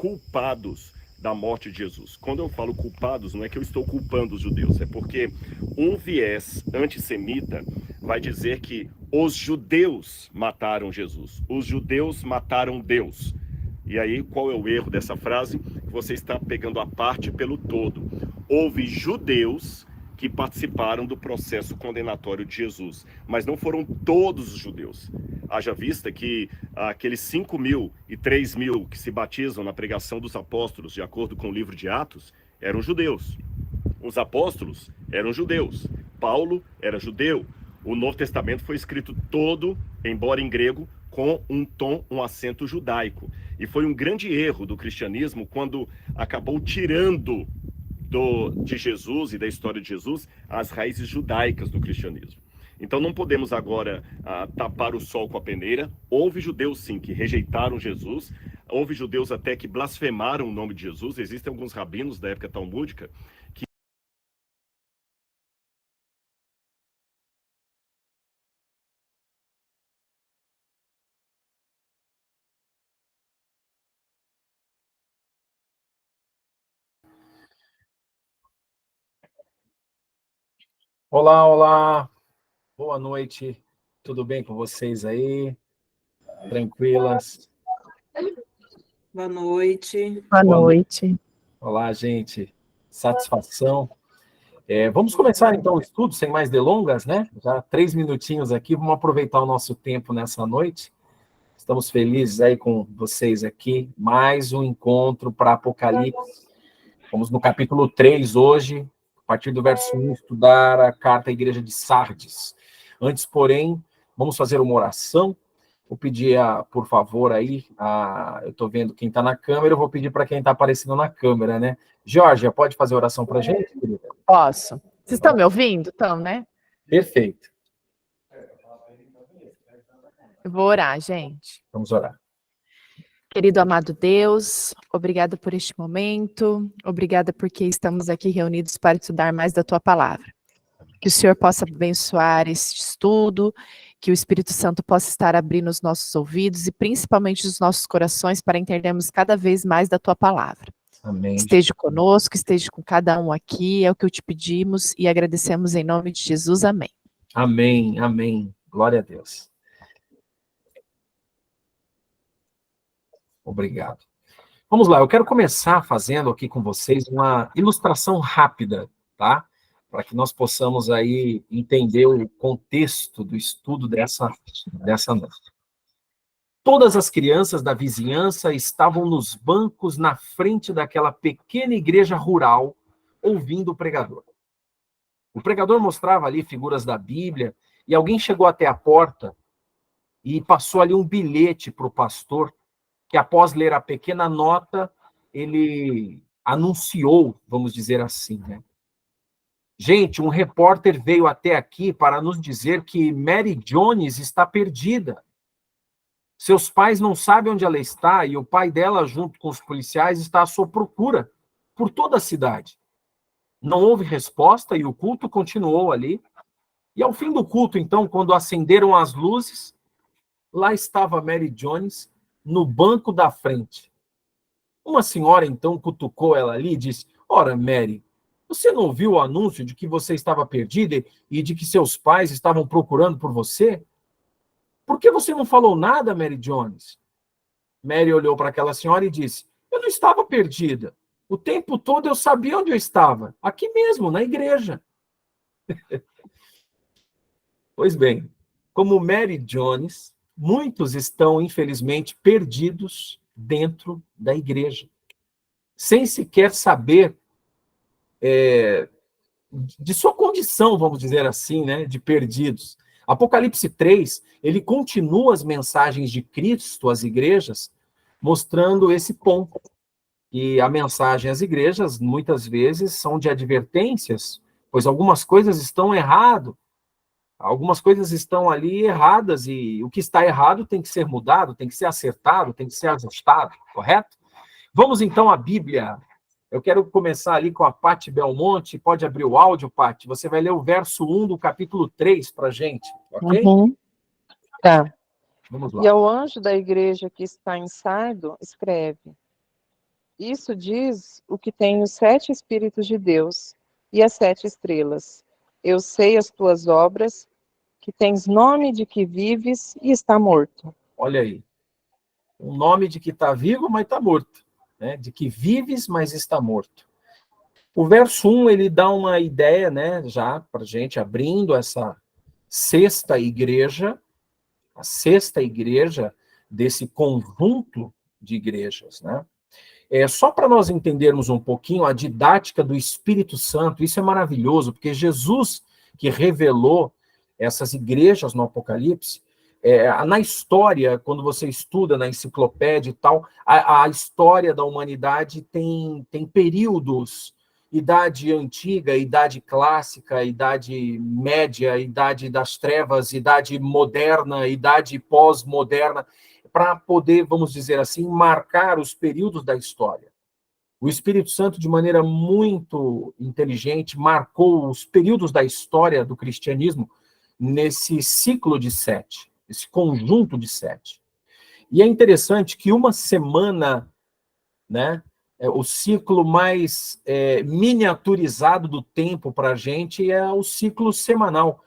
culpados da morte de Jesus. Quando eu falo culpados, não é que eu estou culpando os judeus, é porque um viés antissemita vai dizer que os judeus mataram Jesus, os judeus mataram Deus. E aí, qual é o erro dessa frase? Você está pegando a parte pelo todo. Houve judeus que participaram do processo condenatório de Jesus, mas não foram todos os judeus. Haja vista que aqueles 5.000 e 3.000 que se batizam na pregação dos apóstolos, de acordo com o livro de Atos, eram judeus. Os apóstolos eram judeus. Paulo era judeu. O Novo Testamento foi escrito todo, embora em grego, com um tom, um acento judaico. E foi um grande erro do cristianismo quando acabou tirando de Jesus e da história de Jesus as raízes judaicas do cristianismo. Então não podemos agora tapar o sol com a peneira. Houve judeus sim que rejeitaram Jesus, houve judeus até que blasfemaram o nome de Jesus. Existem alguns rabinos da época talmúdica que Olá, olá, boa noite, tudo bem com vocês aí? Tranquilas? Boa noite. Boa noite. Olá, gente, satisfação. Vamos começar então o estudo, sem mais delongas, né? Já 3 minutinhos aqui, vamos aproveitar o nosso tempo nessa noite. Estamos felizes aí com vocês aqui, mais um encontro para Apocalipse. Vamos no capítulo 3 hoje, a partir do verso 1, estudar a carta à igreja de Sardes. Antes, porém, vamos fazer uma oração. Vou pedir, por favor, aí, eu estou vendo quem está na câmera, eu vou pedir para quem está aparecendo na câmera, né? Georgia, pode fazer a oração para a gente, querida? Posso. Vocês estão me ouvindo? Estão, né? Perfeito. Eu vou orar, gente. Vamos orar. Querido amado Deus, obrigada por este momento, obrigada porque estamos aqui reunidos para estudar mais da Tua Palavra. Que o Senhor possa abençoar este estudo, que o Espírito Santo possa estar abrindo os nossos ouvidos e principalmente os nossos corações para entendermos cada vez mais da Tua Palavra. Amém. Esteja conosco, esteja com cada um aqui, é o que eu te pedimos e agradecemos em nome de Jesus, amém. Amém, amém. Glória a Deus. Obrigado. Vamos lá, eu quero começar fazendo aqui com vocês uma ilustração rápida, tá? Para que nós possamos aí entender o contexto do estudo dessa noite. Todas as crianças da vizinhança estavam nos bancos na frente daquela pequena igreja rural, ouvindo o pregador. O pregador mostrava ali figuras da Bíblia, e alguém chegou até a porta e passou ali um bilhete para o pastor, que após ler a pequena nota, ele anunciou, vamos dizer assim, né? Gente, um repórter veio até aqui para nos dizer que Mary Jones está perdida. Seus pais não sabem onde ela está e o pai dela, junto com os policiais, está à sua procura por toda a cidade. Não houve resposta e o culto continuou ali. E ao fim do culto, então, quando acenderam as luzes, lá estava Mary Jones no banco da frente. Uma senhora, então, cutucou ela ali e disse: Ora, Mary, você não ouviu o anúncio de que você estava perdida e de que seus pais estavam procurando por você? Por que você não falou nada, Mary Jones? Mary olhou para aquela senhora e disse: Eu não estava perdida. O tempo todo eu sabia onde eu estava. Aqui mesmo, na igreja. Pois bem, como Mary Jones, muitos estão, infelizmente, perdidos dentro da igreja, sem sequer saber de sua condição, vamos dizer assim, né, de perdidos. Apocalipse 3, ele continua as mensagens de Cristo às igrejas, mostrando esse ponto. E a mensagem às igrejas, muitas vezes, são de advertências, pois algumas coisas estão errado, algumas coisas estão ali erradas, e o que está errado tem que ser mudado, tem que ser acertado, tem que ser ajustado, correto? Vamos então à Bíblia. Eu quero começar ali com a Pati Belmonte. Pode abrir o áudio, Pati. Você vai ler o verso 1 do capítulo 3 para a gente, ok? Tá. Vamos lá. E ao anjo da igreja que está em Sardo, escreve: Isso diz o que tem os 7 Espíritos de Deus e as 7 estrelas. Eu sei as tuas obras, que tens nome de que vives e está morto. Olha aí. O nome de que está vivo, mas está morto. Né? De que vives, mas está morto. O verso 1, ele dá uma ideia, né, já para a gente, abrindo essa sexta igreja, a sexta igreja desse conjunto de igrejas, né? Só para nós entendermos um pouquinho a didática do Espírito Santo, isso é maravilhoso, porque Jesus que revelou essas igrejas no Apocalipse, na história, quando você estuda na enciclopédia e tal, a história da humanidade tem períodos, idade antiga, idade clássica, idade média, idade das trevas, idade moderna, idade pós-moderna, para poder, vamos dizer assim, marcar os períodos da história. O Espírito Santo, de maneira muito inteligente, marcou os períodos da história do cristianismo nesse ciclo de 7, esse conjunto de 7. E é interessante que uma semana, né, o ciclo mais miniaturizado do tempo para a gente é o ciclo semanal.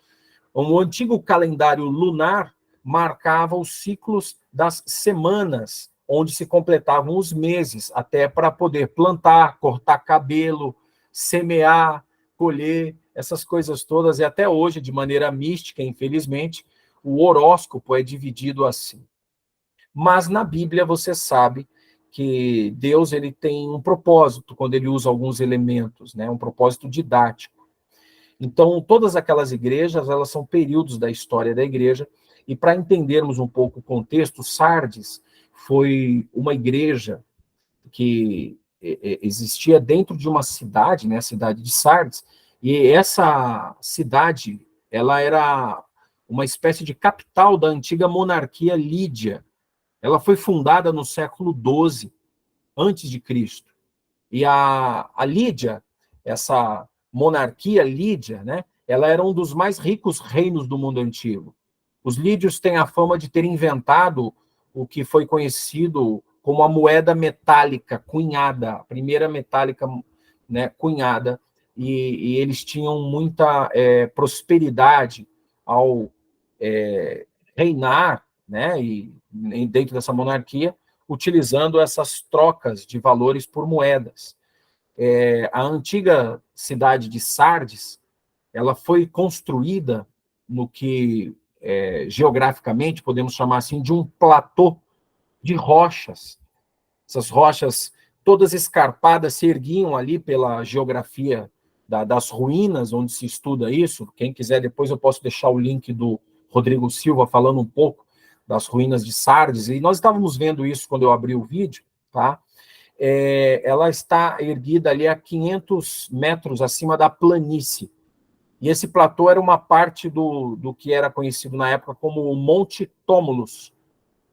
O antigo calendário lunar marcava os ciclos das semanas, onde se completavam os meses, até para poder plantar, cortar cabelo, semear, colher, essas coisas todas. E até hoje, de maneira mística, infelizmente, o horóscopo é dividido assim. Mas na Bíblia você sabe que Deus ele tem um propósito quando ele usa alguns elementos, né? Um propósito didático. Então, todas aquelas igrejas, elas são períodos da história da igreja, e para entendermos um pouco o contexto, Sardes foi uma igreja que existia dentro de uma cidade, né, a cidade de Sardes, e essa cidade, ela era uma espécie de capital da antiga monarquia lídia. Ela foi fundada no século XII, antes de Cristo. E a Lídia, essa monarquia lídia, né, ela era um dos mais ricos reinos do mundo antigo. Os lídios têm a fama de ter inventado o que foi conhecido como a moeda metálica cunhada, a primeira metálica, né, cunhada, e eles tinham muita prosperidade ao reinar, né, e dentro dessa monarquia, utilizando essas trocas de valores por moedas. A antiga cidade de Sardes, ela foi construída no que, geograficamente, podemos chamar assim, de um platô de rochas. Essas rochas, todas escarpadas, se erguiam ali pela geografia das ruínas, onde se estuda isso. Quem quiser, depois eu posso deixar o link do Rodrigo Silva falando um pouco das ruínas de Sardes, e nós estávamos vendo isso quando eu abri o vídeo, tá? Ela está erguida ali a 500 metros acima da planície. E esse platô era uma parte do que era conhecido na época como o Monte Tómulus,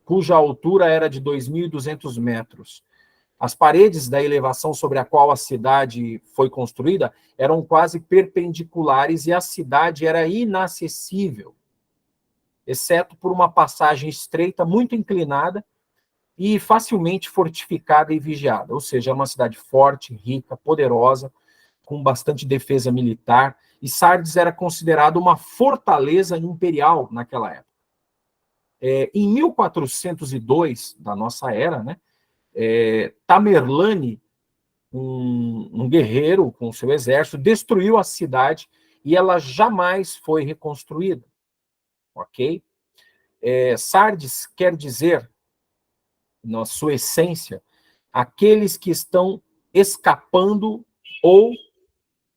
cuja altura era de 2.200 metros. As paredes da elevação sobre a qual a cidade foi construída eram quase perpendiculares e a cidade era inacessível, exceto por uma passagem estreita, muito inclinada, e facilmente fortificada e vigiada, ou seja, é uma cidade forte, rica, poderosa, com bastante defesa militar, e Sardes era considerado uma fortaleza imperial naquela época. Em 1402, da nossa era, né, Tamerlane, um guerreiro com seu exército, destruiu a cidade e ela jamais foi reconstruída, ok? Sardes quer dizer, na sua essência, aqueles que estão escapando, ou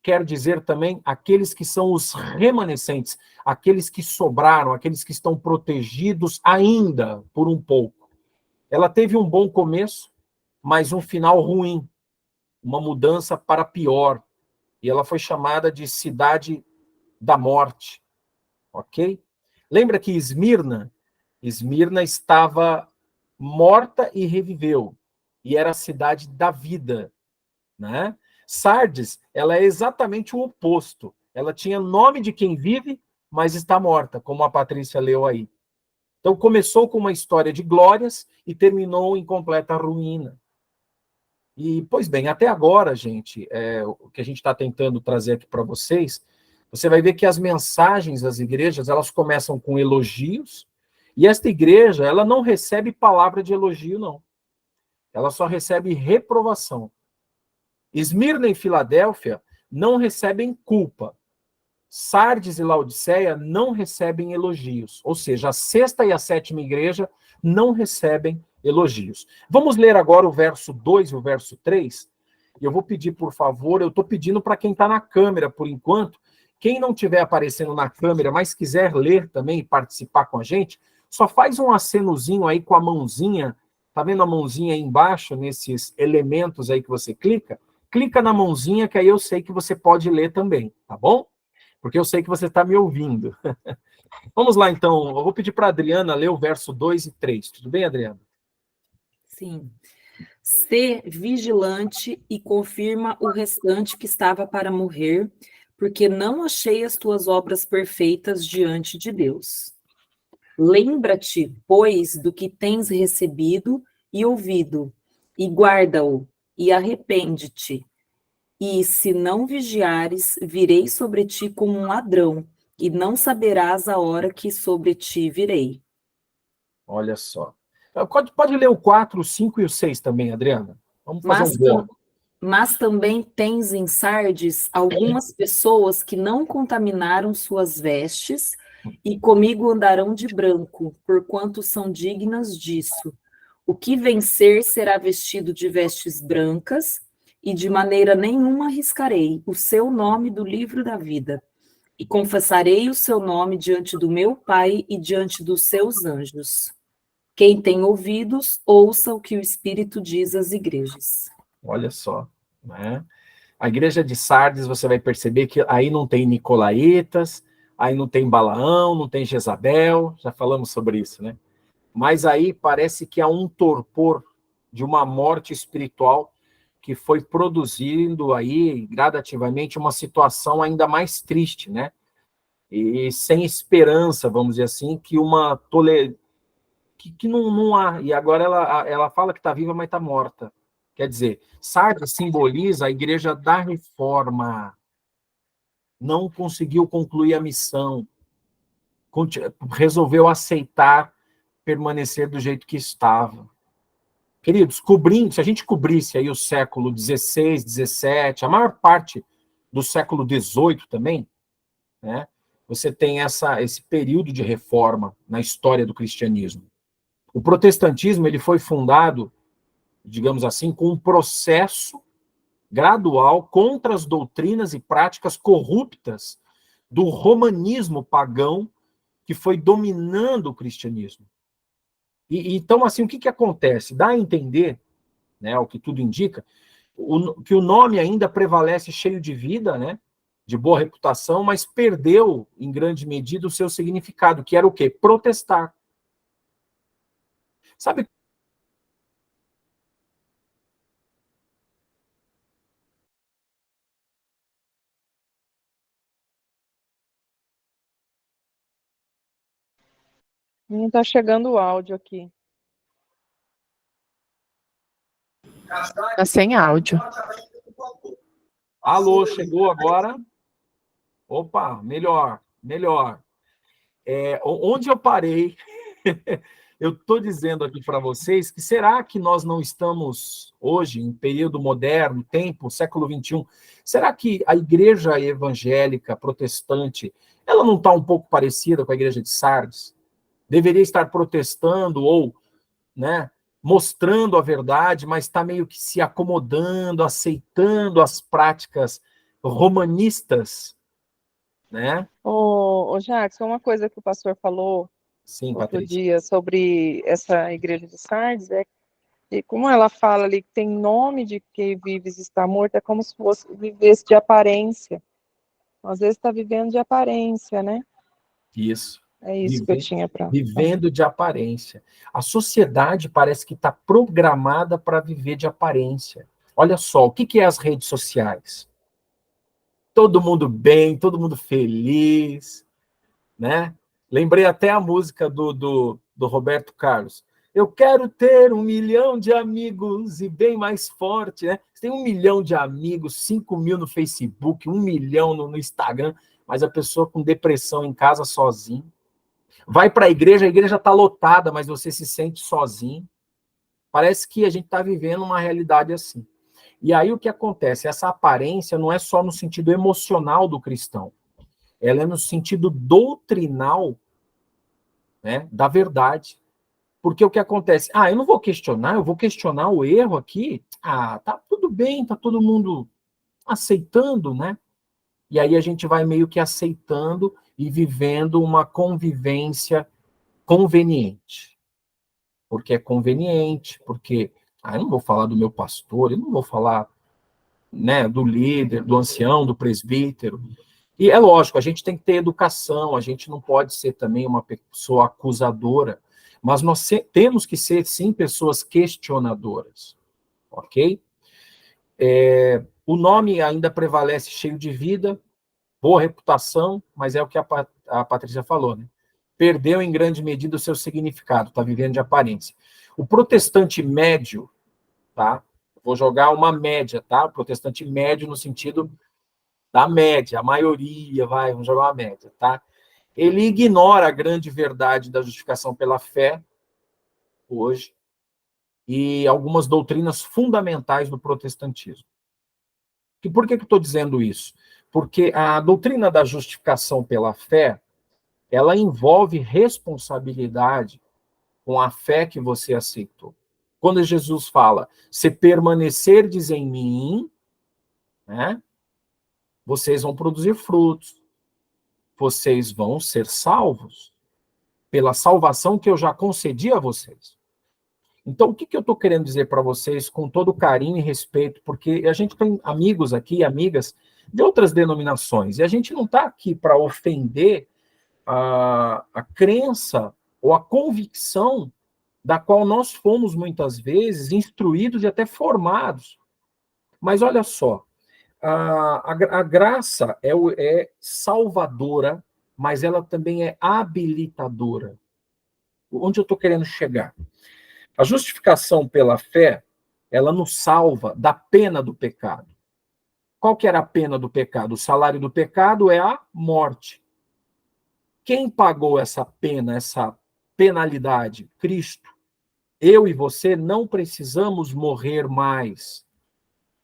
quer dizer também aqueles que são os remanescentes, aqueles que sobraram, aqueles que estão protegidos ainda por um pouco. Ela teve um bom começo, mas um final ruim, uma mudança para pior, e ela foi chamada de Cidade da Morte, ok? Lembra que Esmirna estava morta e reviveu, e era a cidade da vida, né? Sardes, ela é exatamente o oposto. Ela tinha nome de quem vive, mas está morta, como a Patrícia leu aí. Então começou com uma história de glórias e terminou em completa ruína. E, pois bem, até agora, gente, o que a gente está tentando trazer aqui para vocês, você vai ver que as mensagens das igrejas, elas começam com elogios, e esta igreja, ela não recebe palavra de elogio, não. Ela só recebe reprovação. Esmirna e Filadélfia não recebem culpa. Sardes e Laodiceia não recebem elogios. Ou seja, a sexta e a sétima igreja não recebem elogios. Vamos ler agora o verso 2 e o verso 3. E eu vou pedir, por favor, eu estou pedindo para quem está na câmera, por enquanto, quem não estiver aparecendo na câmera, mas quiser ler também e participar com a gente, só faz um acenozinho aí com a mãozinha. Tá vendo a mãozinha aí embaixo, nesses elementos aí que você clica? Clica na mãozinha, que aí eu sei que você pode ler também, tá bom? Porque eu sei que você está me ouvindo. Vamos lá, então. Eu vou pedir para a Adriana ler o verso 2 e 3. Tudo bem, Adriana? Sim. Sê vigilante e confirma o restante que estava para morrer, porque não achei as tuas obras perfeitas diante de Deus. Lembra-te, pois, do que tens recebido e ouvido, e guarda-o, e arrepende-te. E se não vigiares, virei sobre ti como um ladrão, e não saberás a hora que sobre ti virei. Olha só. Pode ler o 4, o 5 e o 6 também, Adriana. Vamos fazer Mas, um bloco. mas também tens em Sardes algumas pessoas que não contaminaram suas vestes, e comigo andarão de branco, porquanto são dignas disso. O que vencer será vestido de vestes brancas, e de maneira nenhuma riscarei o seu nome do livro da vida. E confessarei o seu nome diante do meu Pai e diante dos seus anjos. Quem tem ouvidos, ouça o que o Espírito diz às igrejas. Olha só, né? A igreja de Sardes, você vai perceber que aí não tem Nicolaítas, aí não tem Balaão, não tem Jezabel, já falamos sobre isso, né? Mas aí parece que há um torpor de uma morte espiritual que foi produzindo aí gradativamente uma situação ainda mais triste, né? E sem esperança, vamos dizer assim, que uma que não há. E agora ela fala que está viva, mas está morta. Quer dizer, Sardes simboliza a igreja da reforma. Não conseguiu concluir a missão. Resolveu aceitar permanecer do jeito que estava. Queridos, se a gente cobrisse aí o século XVI, XVII, a maior parte do século XVIII também, né, você tem esse período de reforma na história do cristianismo. O protestantismo ele foi fundado, digamos assim, com um processo gradual contra as doutrinas e práticas corruptas do romanismo pagão que foi dominando o cristianismo. Então, assim, o que acontece? Dá a entender, né, o que tudo indica, que o nome ainda prevalece cheio de vida, né, de boa reputação, mas perdeu, em grande medida, o seu significado, que era o quê? Protestar. Sabe? Não está chegando o áudio aqui. Tá sem áudio. Alô, chegou agora? Opa, melhor. Onde eu parei, eu estou dizendo aqui para vocês que será que nós não estamos hoje, em período moderno, tempo, século XXI, será que a igreja evangélica protestante, ela não está um pouco parecida com a igreja de Sardes? Deveria estar protestando ou, né, mostrando a verdade, mas está meio que se acomodando, aceitando as práticas romanistas, né? Ô, Jackson, uma coisa que o pastor falou Sim, outro Patrícia. dia sobre essa igreja de Sardes e como ela fala ali que tem nome de que vives e está morto, é como se fosse vivesse de aparência. Às vezes está vivendo de aparência, né? Isso. É isso que eu tinha para Vivendo de aparência. A sociedade parece que está programada para viver de aparência. Olha só, o que é as redes sociais? Todo mundo bem, todo mundo feliz, né? Lembrei até a música do Roberto Carlos. Eu quero ter 1 milhão de amigos e bem mais forte, né? Você tem 1 milhão de amigos, 5 mil no Facebook, 1 milhão no Instagram, mas a pessoa com depressão em casa sozinho. Vai para a igreja está lotada, mas você se sente sozinho. Parece que a gente está vivendo uma realidade assim. E aí o que acontece? Essa aparência não é só no sentido emocional do cristão, ela é no sentido doutrinal, né, da verdade. Porque o que acontece? Eu não vou questionar, eu vou questionar o erro aqui. Tá tudo bem, tá todo mundo aceitando, né? E aí a gente vai meio que aceitando e vivendo uma convivência conveniente. Porque é conveniente, porque eu não vou falar do meu pastor, eu não vou falar, né, do líder, do ancião, do presbítero. E é lógico, a gente tem que ter educação, a gente não pode ser também uma pessoa acusadora, mas nós temos que ser, sim, pessoas questionadoras, ok? O nome ainda prevalece cheio de vida, boa reputação, mas é o que a Patrícia falou, né? Perdeu em grande medida o seu significado, está vivendo de aparência. O protestante médio, tá? Vou jogar uma média, tá? O protestante médio no sentido da média, a maioria, vamos jogar uma média, tá? Ele ignora a grande verdade da justificação pela fé, hoje, e algumas doutrinas fundamentais do protestantismo. E por que eu estou dizendo isso? Porque a doutrina da justificação pela fé, ela envolve responsabilidade com a fé que você aceitou. Quando Jesus fala, se permanecerdes em mim, né, vocês vão produzir frutos, vocês vão ser salvos pela salvação que eu já concedi a vocês. Então, o que eu estou querendo dizer para vocês com todo carinho e respeito, porque a gente tem amigos aqui, amigas de outras denominações, e a gente não está aqui para ofender a crença ou a convicção da qual nós fomos, muitas vezes, instruídos e até formados. Mas olha só, a graça é salvadora, mas ela também é habilitadora. Onde eu estou querendo chegar? A justificação pela fé, ela nos salva da pena do pecado. Qual que era a pena do pecado? O salário do pecado é a morte. Quem pagou essa pena, essa penalidade? Cristo. Eu e você não precisamos morrer mais.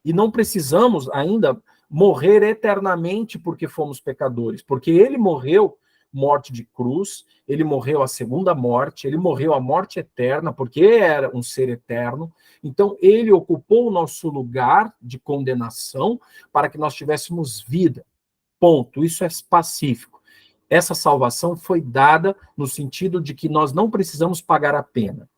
E não precisamos ainda morrer eternamente porque fomos pecadores. Porque ele morreu morte de cruz, ele morreu a segunda morte, ele morreu a morte eterna, porque era um ser eterno. Então, ele ocupou o nosso lugar de condenação para que nós tivéssemos vida. Ponto. Isso é pacífico. Essa salvação foi dada no sentido de que nós não precisamos pagar a pena.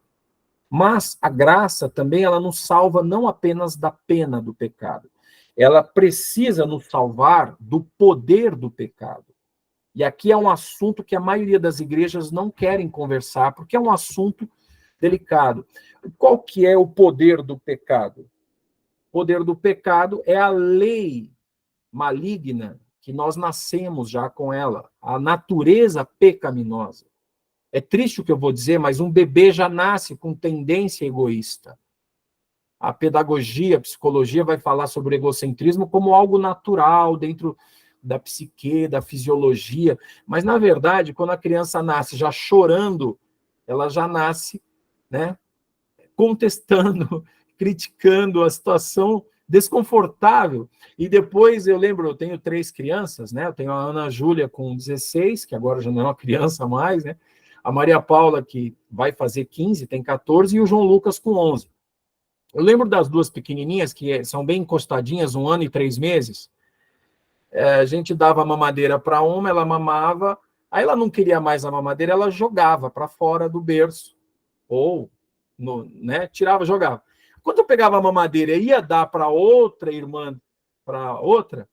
Mas a graça também, ela nos salva não apenas da pena do pecado. Ela precisa nos salvar do poder do pecado. E aqui é um assunto que a maioria das igrejas não querem conversar, porque é um assunto delicado. Qual que é o poder do pecado? O poder do pecado é a lei maligna que nós nascemos já com ela, a natureza pecaminosa. É triste o que eu vou dizer, mas um bebê já nasce com tendência egoísta. A pedagogia, a psicologia vai falar sobre o egocentrismo como algo natural dentro da psique, da fisiologia, mas, na verdade, quando a criança nasce já chorando, ela já nasce, né, contestando, criticando a situação desconfortável. E depois, eu lembro, eu tenho 3 crianças, né, eu tenho a Ana Júlia com 16, que agora já não é uma criança mais, né, a Maria Paula, que vai fazer 15, tem 14, e o João Lucas com 11. Eu lembro das 2 pequenininhas, que são bem encostadinhas, 1 ano e 3 meses, a gente dava a mamadeira para uma, ela mamava, aí ela não queria mais a mamadeira, ela jogava para fora do berço, ou né, tirava, jogava. Quando eu pegava a mamadeira e ia dar para outra irmã, para outra,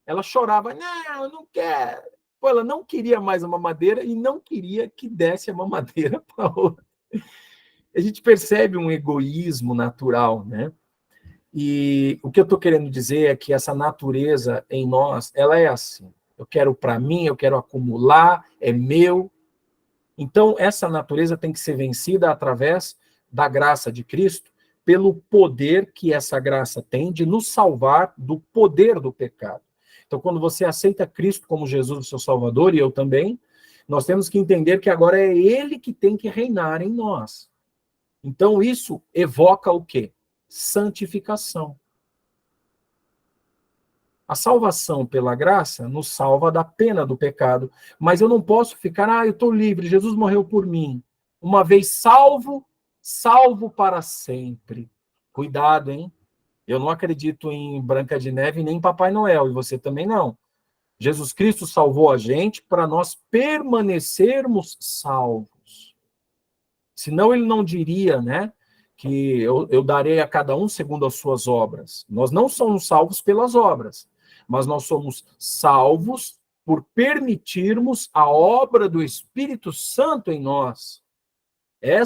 ela chorava, não, eu não quero. Pô, ela não queria mais a mamadeira e não queria que desse a mamadeira para outra. A gente percebe um egoísmo natural, né? E o que eu estou querendo dizer é que essa natureza em nós, ela é assim. Eu quero para mim, eu quero acumular, é meu. Então, essa natureza tem que ser vencida através da graça de Cristo pelo poder que essa graça tem de nos salvar do poder do pecado. Então, quando você aceita Cristo como Jesus, o seu Salvador, e eu também, nós temos que entender que agora é Ele que tem que reinar em nós. Então, isso evoca o quê? Santificação. A salvação pela graça nos salva da pena do pecado, mas eu não posso ficar, eu estou livre, Jesus morreu por mim. Uma vez salvo, salvo para sempre. Cuidado, hein? Eu não acredito em Branca de Neve nem em Papai Noel, e você também não. Jesus Cristo salvou a gente para nós permanecermos salvos. Senão ele não diria, né, que eu darei a cada um segundo as suas obras. Nós não somos salvos pelas obras, mas nós somos salvos por permitirmos a obra do Espírito Santo em nós.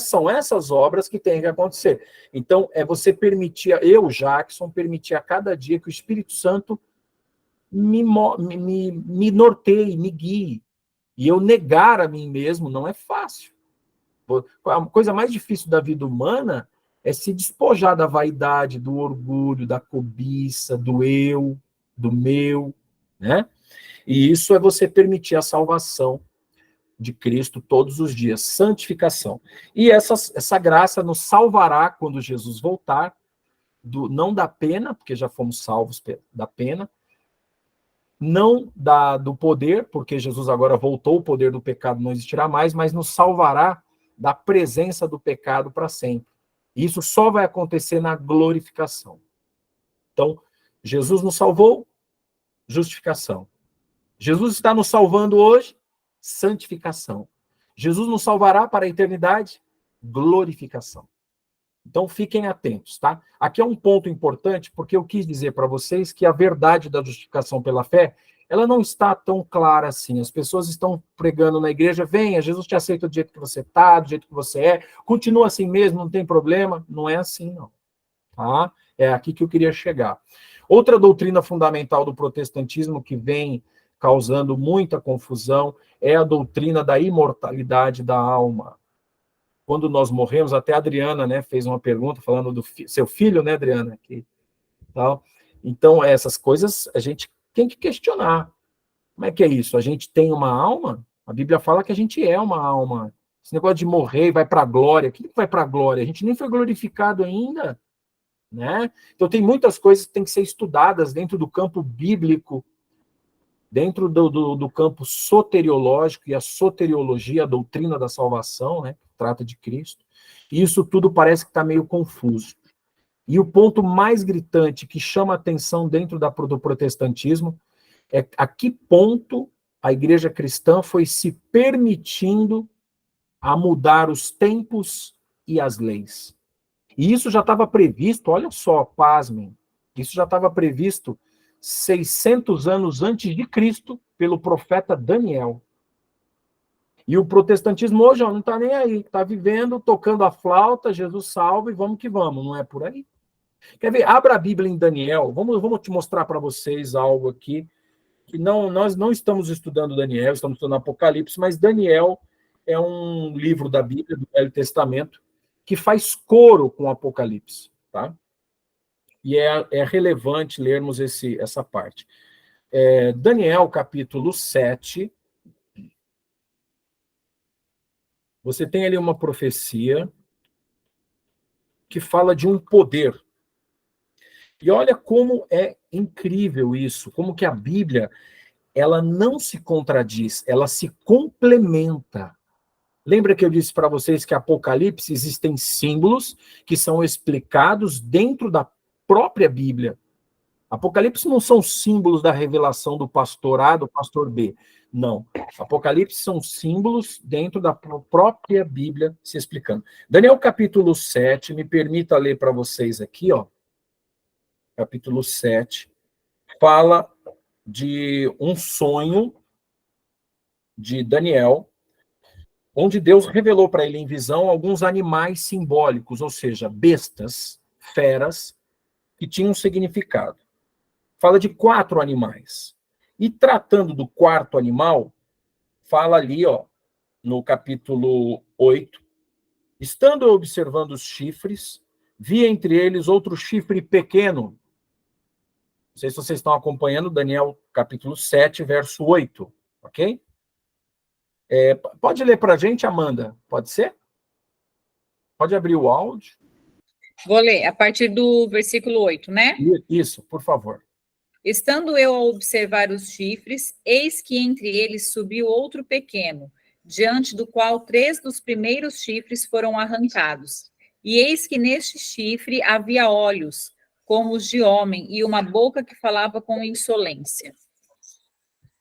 São essas obras que têm que acontecer. Então, é você permitir, eu, Jackson, permitir a cada dia que o Espírito Santo me norteie, me guie. E eu negar a mim mesmo não é fácil. A coisa mais difícil da vida humana é se despojar da vaidade, do orgulho, da cobiça, do eu, do meu, né? E isso é você permitir a salvação de Cristo todos os dias, santificação. E essa graça nos salvará quando Jesus voltar, não da pena, porque já fomos salvos da pena, não do poder, porque Jesus agora voltou, o poder do pecado não existirá mais, mas nos salvará da presença do pecado para sempre. Isso só vai acontecer na glorificação. Então, Jesus nos salvou, justificação. Jesus está nos salvando hoje, santificação. Jesus nos salvará para a eternidade, glorificação. Então, fiquem atentos, tá? Aqui é um ponto importante, porque eu quis dizer para vocês que a verdade da justificação pela fé, ela não está tão clara assim. As pessoas estão pregando na igreja, venha, Jesus te aceita do jeito que você está, do jeito que você é, continua assim mesmo, não tem problema. Não é assim, não. Tá? É aqui que eu queria chegar. Outra doutrina fundamental do protestantismo que vem causando muita confusão é a doutrina da imortalidade da alma. Quando nós morremos, até a Adriana, né, fez uma pergunta falando do seu filho, né, Adriana? Aqui, tal. Então, essas coisas a gente tem que questionar. Como é que é isso? A gente tem uma alma? A Bíblia fala que a gente é uma alma. Esse negócio de morrer e vai para a glória. O que vai para a glória? A gente nem foi glorificado ainda, né? Então, tem muitas coisas que têm que ser estudadas dentro do campo bíblico, dentro do campo soteriológico, e a soteriologia, a doutrina da salvação, né, que trata de Cristo, e isso tudo parece que está meio confuso. E o ponto mais gritante que chama a atenção dentro do protestantismo é a que ponto a igreja cristã foi se permitindo a mudar os tempos e as leis. E isso já estava previsto, olha só, pasmem, isso já estava previsto 600 anos antes de Cristo, pelo profeta Daniel. E o protestantismo hoje não está nem aí, está vivendo, tocando a flauta, Jesus salva e vamos que vamos, não é por aí. Quer ver? Abra a Bíblia em Daniel, vamos te mostrar para vocês algo aqui, que nós não estamos estudando Daniel, estamos estudando Apocalipse, mas Daniel é um livro da Bíblia, do Velho Testamento, que faz coro com o Apocalipse, tá? E é relevante lermos essa parte. Daniel, capítulo 7, você tem ali uma profecia que fala de um poder. E olha como é incrível isso, como que a Bíblia, ela não se contradiz, ela se complementa. Lembra que eu disse para vocês que Apocalipse existem símbolos que são explicados dentro da própria Bíblia. Apocalipse não são símbolos da revelação do pastor A, do pastor B. Não. Apocalipse são símbolos dentro da própria Bíblia se explicando. Daniel capítulo 7, me permita ler para vocês aqui, ó. Capítulo 7, fala de um sonho de Daniel, onde Deus revelou para ele em visão alguns animais simbólicos, ou seja, bestas, feras, que tinham um significado. Fala de 4 animais. E tratando do 4º animal, fala ali, ó, no capítulo 8, Estando eu observando os chifres, vi entre eles outro chifre pequeno. Não sei se vocês estão acompanhando, Daniel, capítulo 7, verso 8, ok? Pode ler para a gente, Amanda? Pode ser? Pode abrir o áudio? Vou ler a partir do versículo 8, né? Isso, por favor. Estando eu a observar os chifres, eis que entre eles subiu outro pequeno, diante do qual 3 dos primeiros chifres foram arrancados. E eis que neste chifre havia olhos, como os de homem, e uma boca que falava com insolência.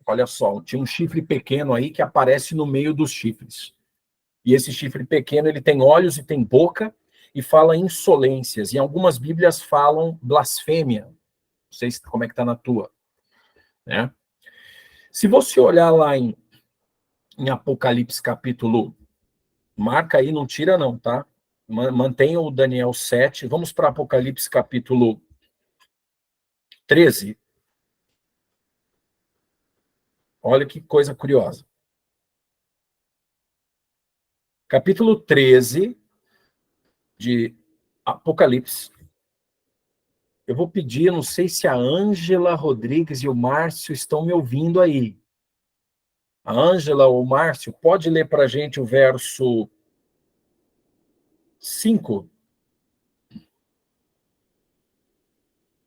Olha só, tinha um chifre pequeno aí que aparece no meio dos chifres. E esse chifre pequeno, ele tem olhos e tem boca e fala insolências. E algumas Bíblias falam blasfêmia. Não sei como é que está na tua. Né? Se você olhar lá em Apocalipse capítulo... Marca aí, não tira não, tá? Mantenha o Daniel 7. Vamos para Apocalipse capítulo 13. Olha que coisa curiosa. Capítulo 13 de Apocalipse. Eu vou pedir, não sei se a Ângela Rodrigues e o Márcio estão me ouvindo aí. A Ângela ou o Márcio, pode ler para a gente o verso 5?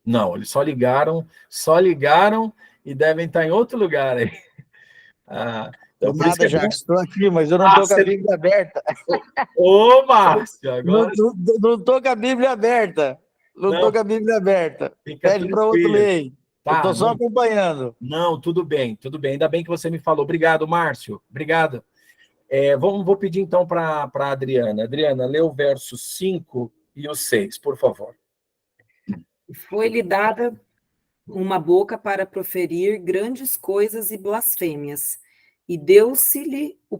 Não, eles só ligaram e devem estar em outro lugar aí. Então, nada, Jacques, estou aqui, mas eu não estou com a Bíblia aberta. Ô, Márcio, agora... Não estou com a Bíblia aberta. Não estou com a Bíblia aberta. Pede para outro ler. Tá, eu estou só acompanhando. Não, tudo bem. Ainda bem que você me falou. Obrigado, Márcio. Obrigado. Vou pedir, então, para a Adriana. Adriana, lê o verso 5 e o 6, por favor. Foi-lhe dada uma boca para proferir grandes coisas e blasfêmias, e deu-se-lhe o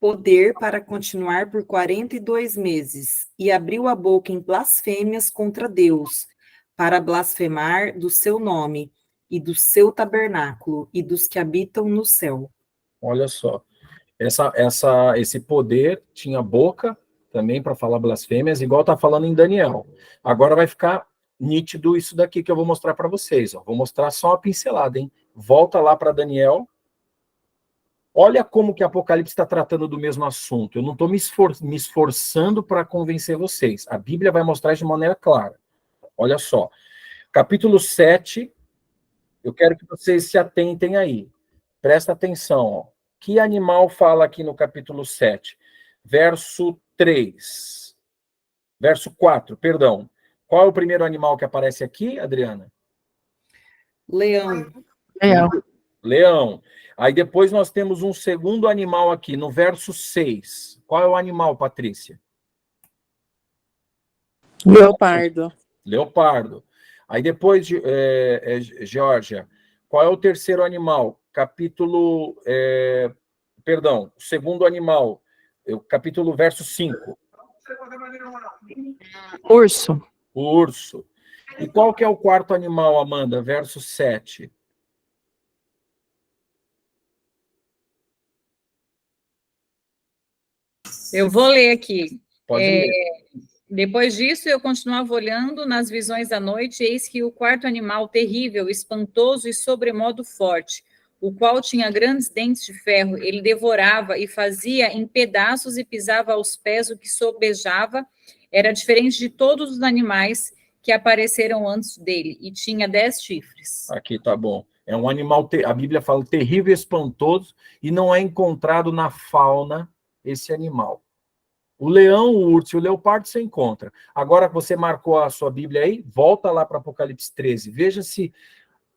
poder para continuar por 42 meses, e abriu a boca em blasfêmias contra Deus, para blasfemar do seu nome, e do seu tabernáculo, e dos que habitam no céu. Olha só, esse poder tinha boca também para falar blasfêmias, igual está falando em Daniel. Agora vai ficar nítido isso daqui que eu vou mostrar para vocês. Ó. Vou mostrar só uma pincelada, hein? Volta lá para Daniel. Olha como que Apocalipse está tratando do mesmo assunto. Eu não estou me esforçando para convencer vocês. A Bíblia vai mostrar isso de maneira clara. Olha só. Capítulo 7, eu quero que vocês se atentem aí. Presta atenção. Ó. Que animal fala aqui no capítulo 7? Verso 3. Verso 4, perdão. Qual é o primeiro animal que aparece aqui, Adriana? Leão. Leão. Aí depois nós temos um segundo animal aqui, no verso 6. Qual é o animal, Patrícia? Leopardo. Leopardo. Aí depois, Geórgia, qual é o terceiro animal? O segundo animal, capítulo verso 5. Urso. O urso. E qual que é o quarto animal, Amanda? Verso 7. Eu vou ler aqui. Pode ler. Depois disso, eu continuava olhando nas visões da noite, e eis que o quarto animal terrível, espantoso e sobremodo forte, o qual tinha grandes dentes de ferro, ele devorava e fazia em pedaços e pisava aos pés o que sobejava, era diferente de todos os animais que apareceram antes dele, e tinha 10 chifres. Aqui, tá bom. É um animal, a Bíblia fala terrível e espantoso, e não é encontrado na fauna esse animal. O leão, o urso e o leopardo você encontra. Agora que você marcou a sua Bíblia aí, volta lá para Apocalipse 13. Veja se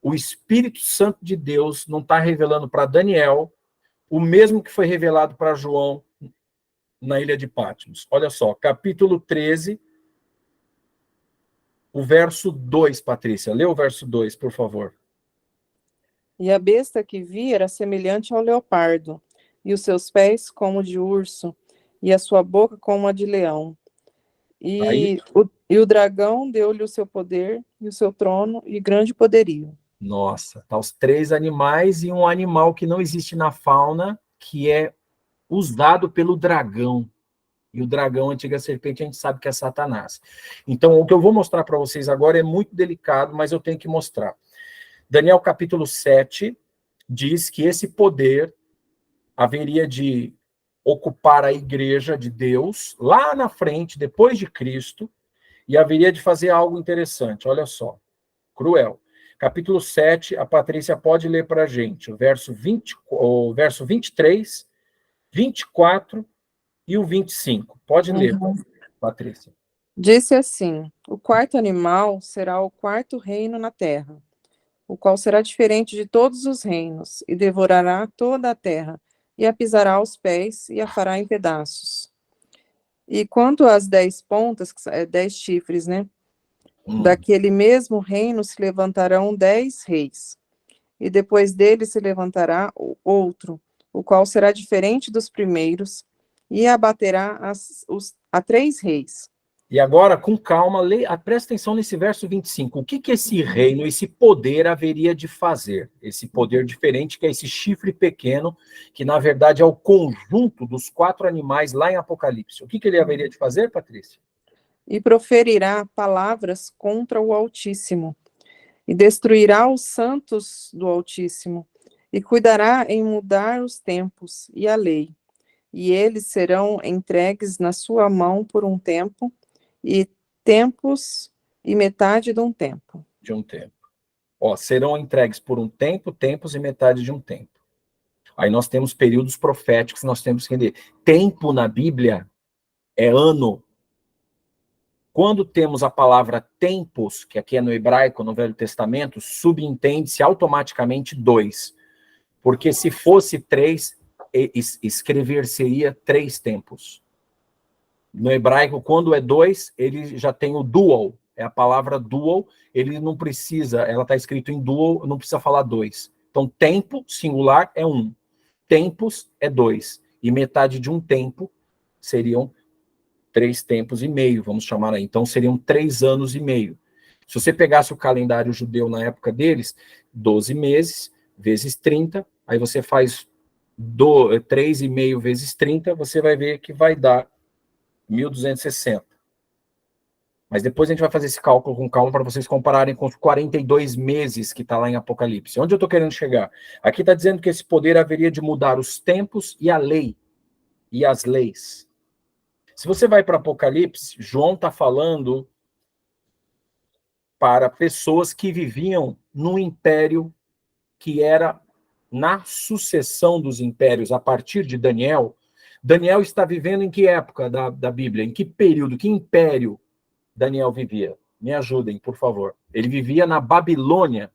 o Espírito Santo de Deus não está revelando para Daniel o mesmo que foi revelado para João na ilha de Patmos. Olha só, capítulo 13, o verso 2, Patrícia. Lê o verso 2, por favor. E a besta que vi era semelhante ao leopardo, e os seus pés como de urso, e a sua boca como a de leão. E o dragão deu-lhe o seu poder, e o seu trono, e grande poderio. Nossa, tá os 3 animais e um animal que não existe na fauna, que é usado pelo dragão. E o dragão, a antiga serpente, a gente sabe que é Satanás. Então, o que eu vou mostrar para vocês agora é muito delicado, mas eu tenho que mostrar. Daniel capítulo 7 diz que esse poder haveria de ocupar a igreja de Deus lá na frente, depois de Cristo, e haveria de fazer algo interessante. Olha só, cruel. Capítulo 7, a Patrícia pode ler para a gente o verso 23, 24 e o 25. Pode ler, Patrícia. Disse assim: o quarto animal será o quarto reino na terra, o qual será diferente de todos os reinos, e devorará toda a terra, e a pisará aos pés, e a fará em pedaços. E quanto às 10 pontas, que são 10 chifres, né? Daquele mesmo reino se levantarão 10 reis, e depois dele se levantará outro, o qual será diferente dos primeiros, e abaterá a 3 reis. E agora, com calma, presta atenção nesse verso 25. O que esse reino, esse poder haveria de fazer? Esse poder diferente, que é esse chifre pequeno, que na verdade é o conjunto dos 4 animais lá em Apocalipse. O que ele haveria de fazer, Patrícia? E proferirá palavras contra o Altíssimo, e destruirá os santos do Altíssimo, e cuidará em mudar os tempos e a lei. E eles serão entregues na sua mão por um tempo, e tempos e metade de um tempo. De um tempo. Ó, serão entregues por um tempo, tempos e metade de um tempo. Aí nós temos períodos proféticos que nós temos que entender. Tempo na Bíblia é ano. Quando temos a palavra tempos, que aqui é no hebraico, no Velho Testamento, subentende-se automaticamente 2. Porque se fosse 3, escrever seria 3 tempos. No hebraico, quando é 2, ele já tem o dual. É a palavra dual, ele não precisa, ela está escrito em dual, não precisa falar 2. Então, tempo, singular, é 1. Tempos é 2. E metade de um tempo seriam 3 tempos e meio, vamos chamar aí. Então, seriam 3 anos e meio. Se você pegasse o calendário judeu na época deles, 12 meses, vezes 30, aí você faz 3,5 vezes 30, você vai ver que vai dar 1.260. Mas depois a gente vai fazer esse cálculo com calma para vocês compararem com os 42 meses que está lá em Apocalipse. Onde eu estou querendo chegar? Aqui está dizendo que esse poder haveria de mudar os tempos e a lei, e as leis. Se você vai para Apocalipse, João está falando para pessoas que viviam num império que era na sucessão dos impérios, a partir de Daniel. Daniel está vivendo em que época da Bíblia? Em que período, que império Daniel vivia? Me ajudem, por favor. Ele vivia na Babilônia.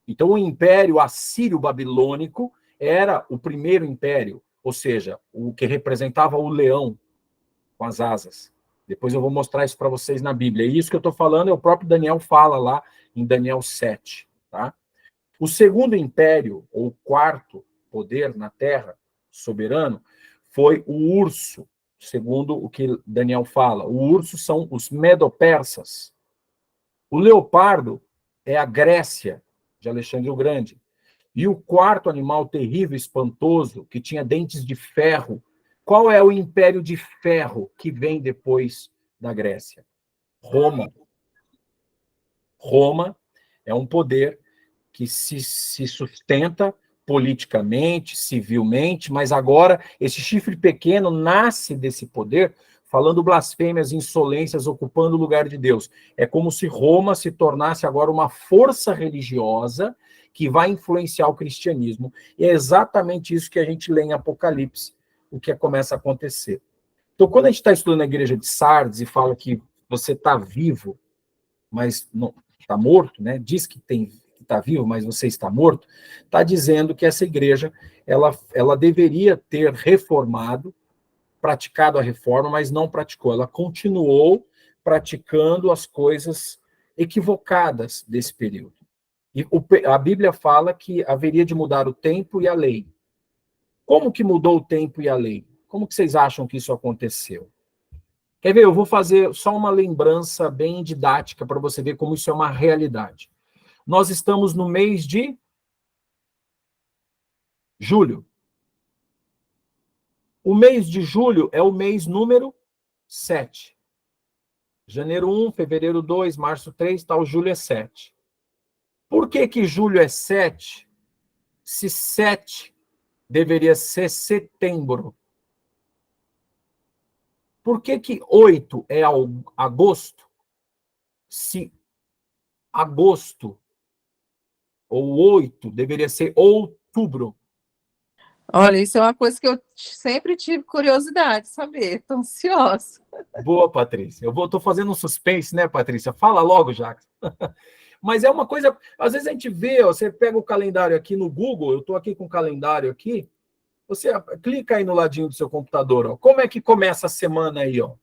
Então, o império assírio-babilônico era o primeiro império, ou seja, o que representava o leão com as asas. Depois eu vou mostrar isso para vocês na Bíblia. E isso que eu estou falando, o próprio Daniel fala lá em Daniel 7. Tá? O segundo império, ou quarto poder na Terra, soberano, foi o urso, segundo o que Daniel fala. O urso são os medo-persas. O leopardo é a Grécia, de Alexandre o Grande. E o quarto animal terrível, espantoso, que tinha dentes de ferro. Qual é o império de ferro que vem depois da Grécia? Roma. Roma é um poder que se sustenta politicamente, civilmente, mas agora esse chifre pequeno nasce desse poder, falando blasfêmias, insolências, ocupando o lugar de Deus. É como se Roma se tornasse agora uma força religiosa que vai influenciar o cristianismo. E é exatamente isso que a gente lê em Apocalipse, o que começa a acontecer. Então, quando a gente está estudando a igreja de Sardes e fala que você está vivo, mas não está morto, né? Diz que está vivo, mas você está morto, está dizendo que essa igreja ela deveria ter reformado, praticado a reforma, mas não praticou. Ela continuou praticando as coisas equivocadas desse período. E a Bíblia fala que haveria de mudar o tempo e a lei. Como que mudou o tempo e a lei? Como que vocês acham que isso aconteceu? Quer ver? Eu vou fazer só uma lembrança bem didática para você ver como isso é uma realidade. Nós estamos no mês de julho. O mês de julho é o mês número 7. Janeiro 1, fevereiro 2, março 3, tal, julho é 7. Por que julho é 7? Se 7 deveria ser setembro. Por que 8 é agosto? Se agosto ou 8 deveria ser outubro. Olha, isso é uma coisa que eu sempre tive curiosidade de saber. Estou ansiosa. Boa, Patrícia. Estou fazendo um suspense, né, Patrícia? Fala logo, Jacques. Mas é uma coisa... Às vezes a gente vê, ó, você pega o calendário aqui no Google, eu estou aqui com o calendário aqui, você clica aí no ladinho do seu computador, ó. Como é que começa a semana aí, ó?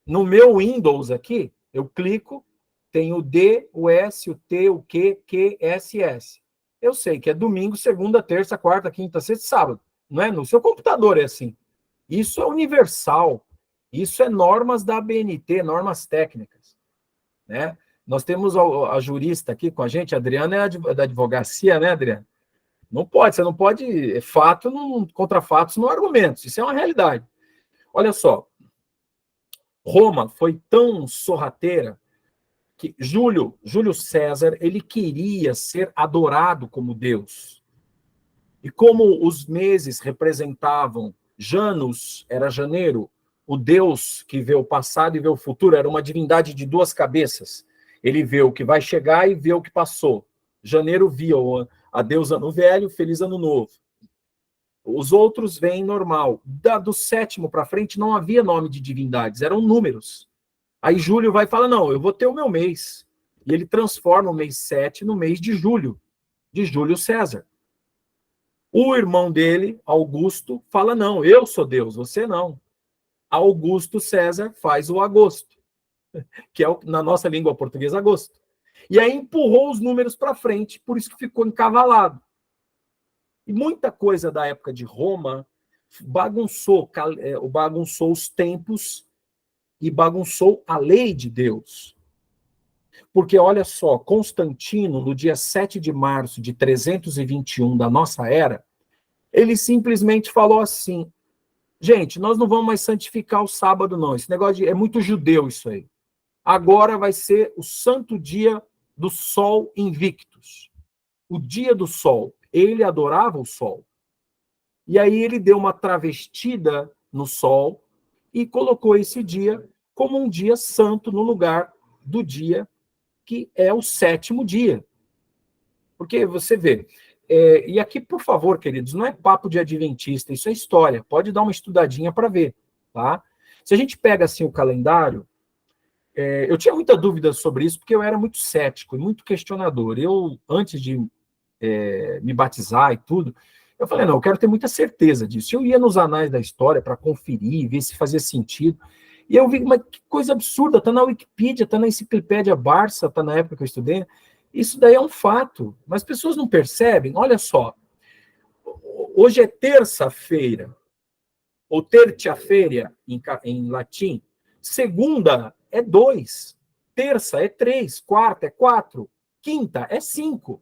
No meu Windows aqui, eu clico, tem o D, o S, o T, o Q, S, S. Eu sei que é domingo, segunda, terça, quarta, quinta, sexta, sábado. Não é? No seu computador é assim. Isso é universal. Isso é normas da ABNT, normas técnicas. Né? Nós temos a jurista aqui com a gente, a Adriana é da advocacia, né, Adriana? Não pode, você não pode... Fato contra fatos, não argumentos. Isso é uma realidade. Olha só. Roma foi tão sorrateira que Júlio César, ele queria ser adorado como Deus. E como os meses representavam, Janus era janeiro, o Deus que vê o passado e vê o futuro, era uma divindade de duas cabeças. Ele vê o que vai chegar e vê o que passou. Janeiro via a Deus ano velho, feliz ano novo. Os outros vêm normal. Do 7º para frente não havia nome de divindades, eram números. Aí Júlio vai e fala, não, eu vou ter o meu mês. E ele transforma o mês 7 no mês de Júlio César. O irmão dele, Augusto, fala, não, eu sou Deus, você não. Augusto César faz o agosto, que é, na nossa língua portuguesa, agosto. E aí empurrou os números para frente, por isso que ficou encavalado. E muita coisa da época de Roma bagunçou os tempos e bagunçou a lei de Deus. Porque, olha só, Constantino, no dia 7 de março de 321 da nossa era, ele simplesmente falou assim, gente, nós não vamos mais santificar o sábado, não. Esse negócio é muito judeu isso aí. Agora vai ser o santo dia do sol invictus. O dia do sol. Ele adorava o sol. E aí ele deu uma travestida no sol e colocou esse dia como um dia santo no lugar do dia que é o 7º dia. Porque você vê... e aqui, por favor, queridos, não é papo de adventista, isso é história. Pode dar uma estudadinha para ver. Tá? Se a gente pega assim o calendário, eu tinha muita dúvida sobre isso, porque eu era muito cético e muito questionador. Eu, antes de me batizar e tudo, eu falei, não, eu quero ter muita certeza disso. Eu ia nos anais da história para conferir, ver se fazia sentido. E eu vi, mas que coisa absurda, está na Wikipedia, está na Enciclopédia Barça, está na época que eu estudei. Isso daí é um fato, mas as pessoas não percebem. Olha só, hoje é terça-feira, ou tertia-feira em latim, segunda é 2, terça é 3, quarta é 4, quinta é 5,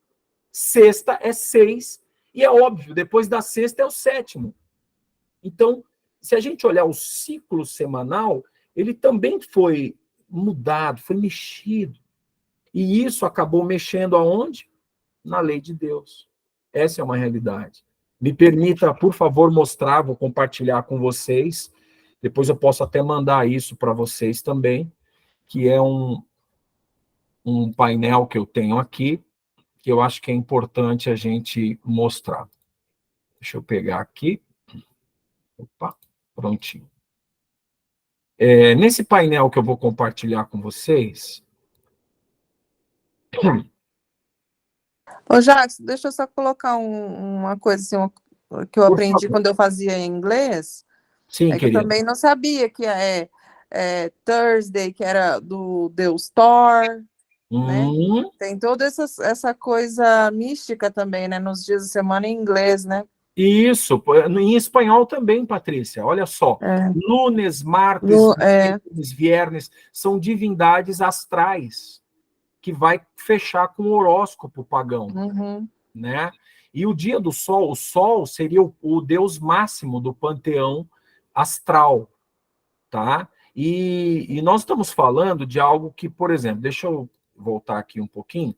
sexta é 6, e é óbvio, depois da sexta é o 7º. Então, se a gente olhar o ciclo semanal, ele também foi mudado, foi mexido. E isso acabou mexendo aonde? Na lei de Deus. Essa é uma realidade. Me permita, por favor, mostrar, vou compartilhar com vocês. Depois eu posso até mandar isso para vocês também, que é um painel que eu tenho aqui, que eu acho que é importante a gente mostrar. Deixa eu pegar aqui. Opa, prontinho. Nesse painel que eu vou compartilhar com vocês... Ô, Jacques, deixa eu só colocar uma coisa assim, que eu aprendi quando eu fazia em inglês. Sim, que eu também não sabia que Thursday, que era do Deus Thor, né? Tem toda essa coisa mística também, né? Nos dias da semana em inglês, né? Isso, em espanhol também, Patrícia, olha só. Lunes, martes, viernes, são divindades astrais que vai fechar com o horóscopo pagão. né? E o dia do sol, o sol seria o deus máximo do panteão astral, tá? E nós estamos falando de algo que, por exemplo, deixa eu voltar aqui um pouquinho.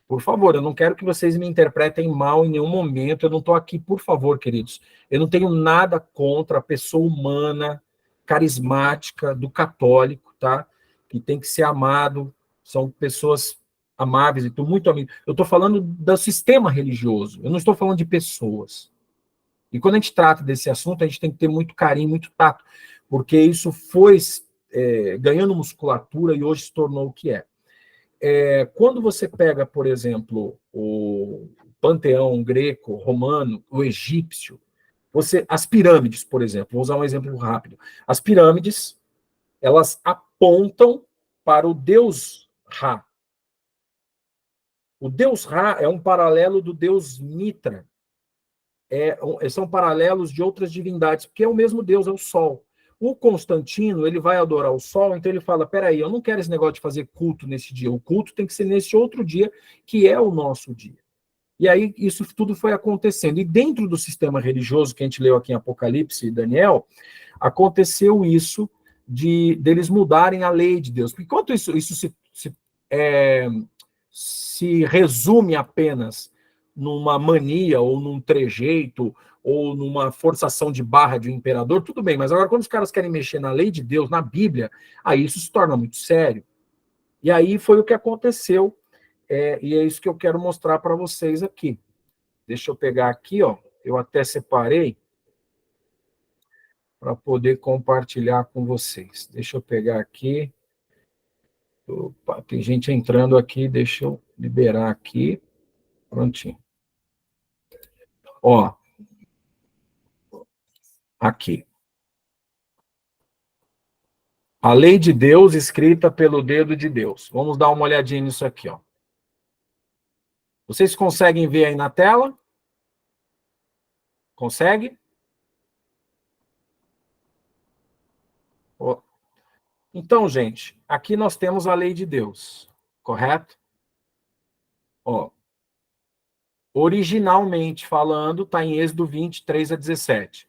Por favor, eu não quero que vocês me interpretem mal em nenhum momento. Eu não estou aqui, por favor, queridos. Eu não tenho nada contra a pessoa humana, carismática, do católico, tá? Que tem que ser amado. São pessoas amáveis e tudo, muito amigos. Eu estou falando do sistema religioso. Eu não estou falando de pessoas. E quando a gente trata desse assunto, a gente tem que ter muito carinho, muito tato, porque isso foi ganhando musculatura e hoje se tornou o que é. Quando você pega, por exemplo, o panteão greco-romano, o egípcio, as pirâmides, por exemplo, vou usar um exemplo rápido. As pirâmides, elas apontam para o deus Ra. O deus Ra é um paralelo do deus Mitra. São paralelos de outras divindades, porque é o mesmo deus, é o sol. O Constantino, ele vai adorar o sol, então ele fala, peraí, eu não quero esse negócio de fazer culto nesse dia, o culto tem que ser nesse outro dia, que é o nosso dia. E aí, isso tudo foi acontecendo. E dentro do sistema religioso, que a gente leu aqui em Apocalipse e Daniel, aconteceu isso deles mudarem a lei de Deus. Porque enquanto isso se resume apenas numa mania, ou num trejeito, ou numa forçação de barra de um imperador, tudo bem, mas agora quando os caras querem mexer na lei de Deus, na Bíblia, aí isso se torna muito sério. E aí foi o que aconteceu, e é isso que eu quero mostrar para vocês aqui. Deixa eu pegar aqui, ó, eu até separei para poder compartilhar com vocês. Deixa eu pegar aqui. Opa, tem gente entrando aqui, deixa eu liberar aqui. Prontinho. Ó, aqui. A lei de Deus escrita pelo dedo de Deus. Vamos dar uma olhadinha nisso aqui, ó. Vocês conseguem ver aí na tela? Consegue? Ó. Então, gente, aqui nós temos a lei de Deus, correto? Ó. Originalmente falando, está em Êxodo 23 a 17.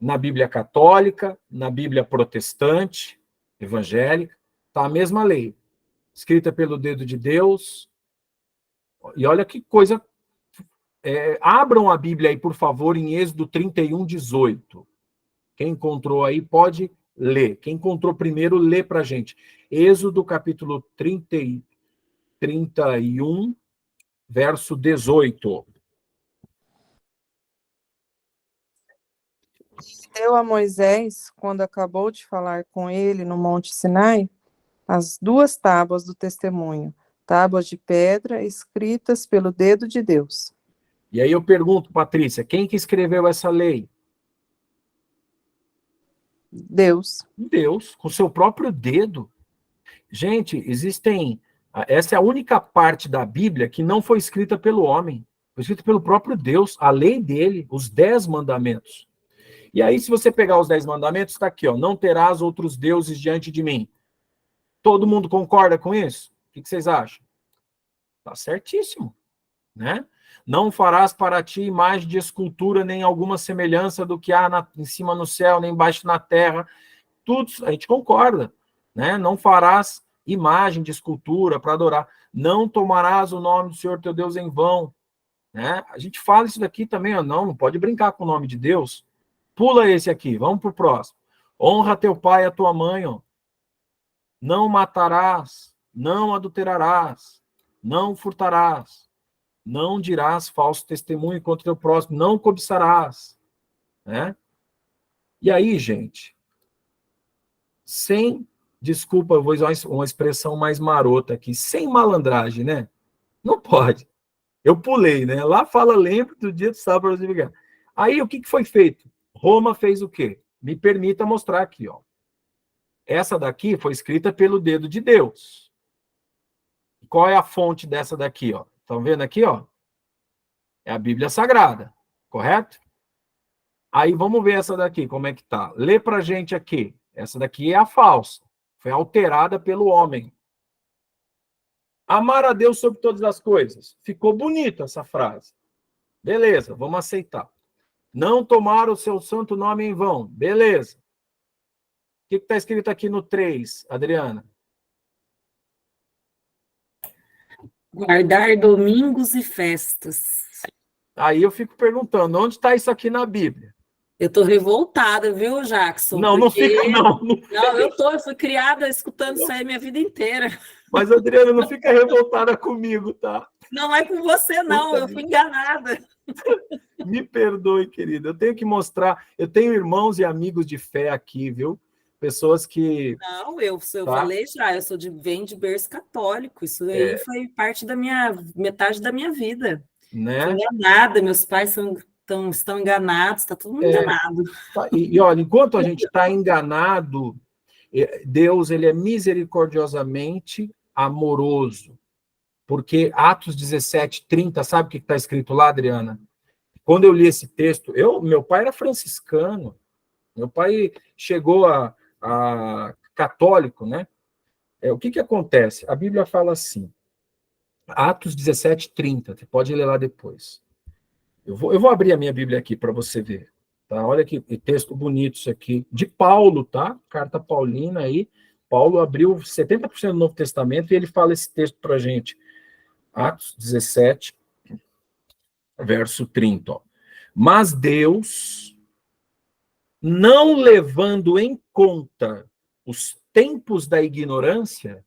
Na Bíblia católica, na Bíblia protestante, evangélica, está a mesma lei, escrita pelo dedo de Deus. E olha que coisa. Abram a Bíblia aí, por favor, em Êxodo 31, 18. Quem encontrou aí pode ler. Quem encontrou primeiro, lê para a gente. Êxodo capítulo 31, verso 18. Deu a Moisés, quando acabou de falar com ele no Monte Sinai, as 2 tábuas do testemunho, tábuas de pedra escritas pelo dedo de Deus. E aí eu pergunto, Patrícia, quem que escreveu essa lei? Deus. Deus, com seu próprio dedo. Gente, essa é a única parte da Bíblia que não foi escrita pelo homem. Foi escrita pelo próprio Deus, a lei dele, os 10 mandamentos. E aí, se você pegar os 10 mandamentos, está aqui, ó, não terás outros deuses diante de mim. Todo mundo concorda com isso? O que vocês acham? Tá certíssimo, né? Não farás para ti imagem de escultura, nem alguma semelhança do que há em cima no céu, nem embaixo na terra. Tudo, a gente concorda, né? Não farás imagem de escultura para adorar. Não tomarás o nome do Senhor teu Deus em vão, né? A gente fala isso daqui também, ó, não pode brincar com o nome de Deus. Pula esse aqui, vamos para o próximo. Honra teu pai e a tua mãe, ó. Não matarás, não adulterarás, não furtarás, não dirás falso testemunho contra o teu próximo, não cobiçarás, né? E aí, gente, desculpa, eu vou usar uma expressão mais marota aqui, sem malandragem, né? Não pode. Eu pulei, né? Lá fala, lembra do dia do sábado. Aí, o que foi feito? Roma fez o quê? Me permita mostrar aqui, ó. Essa daqui foi escrita pelo dedo de Deus. Qual é a fonte dessa daqui, ó? Estão vendo aqui, ó? É a Bíblia Sagrada, correto? Aí vamos ver essa daqui, como é que tá. Lê pra gente aqui. Essa daqui é a falsa. Foi alterada pelo homem. Amar a Deus sobre todas as coisas. Ficou bonito essa frase. Beleza, vamos aceitar. Não tomar o seu santo nome em vão. Beleza. O que está escrito aqui no 3, Adriana? Guardar domingos e festas. Aí eu fico perguntando, onde está isso aqui na Bíblia? Eu tô revoltada, viu, Jackson? Não, não Porque- fica, não. Não, eu fui criada escutando isso aí minha vida inteira. Mas, Adriana, não fica revoltada comigo, tá? Não é com você, não, eu fui enganada. Me perdoe, querida. Eu tenho que mostrar. Eu tenho irmãos e amigos de fé aqui, viu? Pessoas que. Não, eu Tá. falei já, venho de berço católico. Isso aí foi parte da metade da minha vida. Né? Fui enganada, meus pais estão enganados, está todo mundo enganado. E olha, enquanto a gente está enganado, Deus ele é misericordiosamente amoroso. Porque Atos 17:30, sabe o que está escrito lá, Adriana? Quando eu li esse texto, meu pai era franciscano, meu pai chegou a católico, né? O que acontece? A Bíblia fala assim, Atos 17:30, você pode ler lá depois. Eu vou abrir a minha Bíblia aqui para você ver. Tá? Olha que texto bonito isso aqui, de Paulo, tá? Carta paulina aí. Paulo abriu 70% do Novo Testamento e ele fala esse texto para a gente. Atos 17, verso 30. Ó. Mas Deus, não levando em conta os tempos da ignorância,